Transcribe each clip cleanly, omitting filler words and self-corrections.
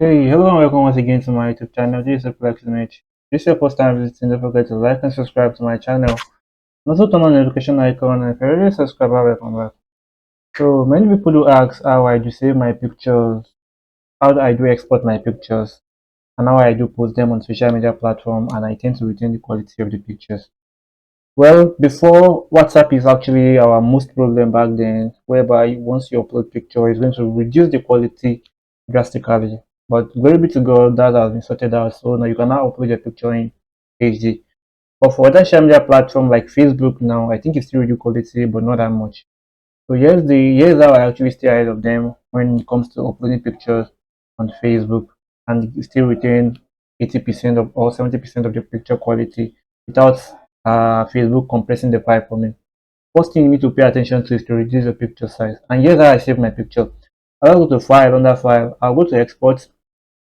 Hey, hello and welcome once again to my YouTube channel. This is Flex Image. This is your first time visiting, don't forget to like and subscribe to my channel. And also turn on the notification icon, and if you're already a subscriber, welcome back. So many people do ask how I do save my pictures, how do I do export my pictures, and how I do post them on social media platform, and I tend to retain the quality of the pictures. Well, before WhatsApp is actually our most problem back then, whereby once you upload picture, it's going to reduce the quality drastically. But glory be to God, that has been sorted out. So now you can now upload your picture in HD. But for other social media platform like Facebook now, I think it's still reduce quality, but not that much. So here's how I actually stay ahead of them when it comes to uploading pictures on Facebook and still retain 80% of or 70% of the picture quality without Facebook compressing the file for me. First thing you need to pay attention to is to reduce the picture size. And here's how I save my picture. I'll go to file, under file, I'll go to export,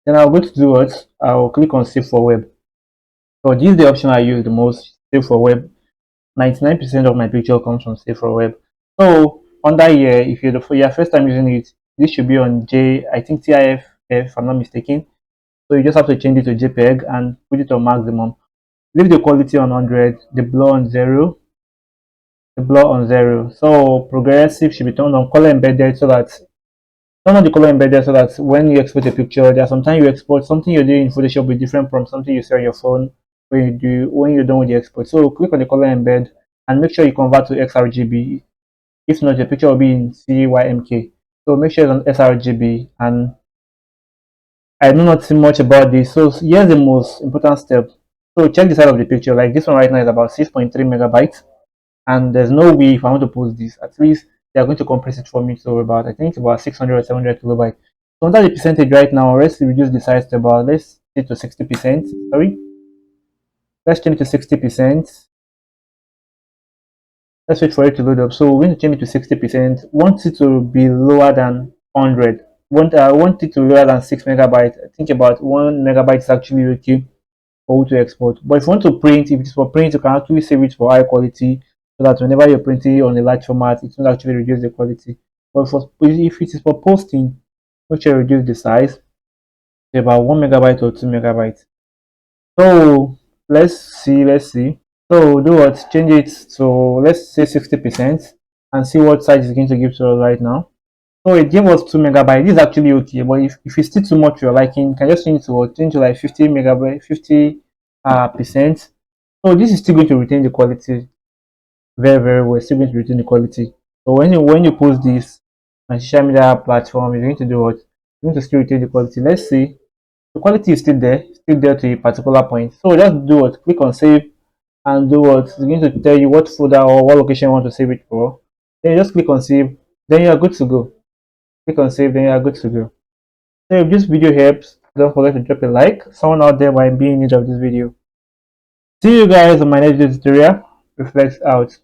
then I'll go to do what? I'll click on save for web. So this is the option I use the most, save for web. 99% of my picture comes from save for web. So under here, if you're for your first time using it, this should be on I think TIFF if I'm not mistaken. So you just have to change it to JPEG and put it on maximum. Leave the quality on 100, the blur on 0. So progressive should be turned on, color embedded so that turn on the color embedded so that when you export a picture, there are sometimes you export something you're doing in Photoshop will be different from something you see on your phone when you're done with the export. So click on the color embed and make sure you convert to sRGB. If not, your picture will be in CYMK. So make sure it's on sRGB. And I know not too much about this. So here's the most important step. So check the size of the picture. Like this one right now is about 6.3 megabytes. And there's no way if I want to post this, at least they are going to compress it for me to about, I think about 600 or 700 kilobytes. So under the percentage right now, let's reduce the size to about, let's say to 60%. Sorry, let's change it to 60%. Let's wait for it to load up. So we're going to change it to 60%. Want it to be lower than 100. Want it to be lower than 6 megabytes. I think about 1 megabyte is actually okay for you to export. But if you want to print, if it's for print, you can actually save it for high quality so that whenever you're printing on a large format, it will actually reduce the quality. But if it is for posting, make sure you reduce the size to about 1 megabyte or 2 megabytes. So let's see. So do what? Change it to let's say 60% and see what size it's going to give to us right now. So it gave us 2 megabytes. This is actually okay, but if it's still too much for your liking, you can just change it to what? Change to like 50 megabyte, 50 percent. So this is still going to retain the quality very, very well. Still going to retain the quality. So when you post this on social media platform, you're going to do what? You're going to still retain the quality. Let's see. The quality is still there to a particular point. So just do what? Click on save and do what? It's going to tell you what folder or what location you want to save it for. Then you just click on save. Then you are good to go. Click on save. Then you are good to go. So if this video helps, don't forget to drop a like. Someone out there might be in need of this video. See you guys on my next tutorial. Reflex out.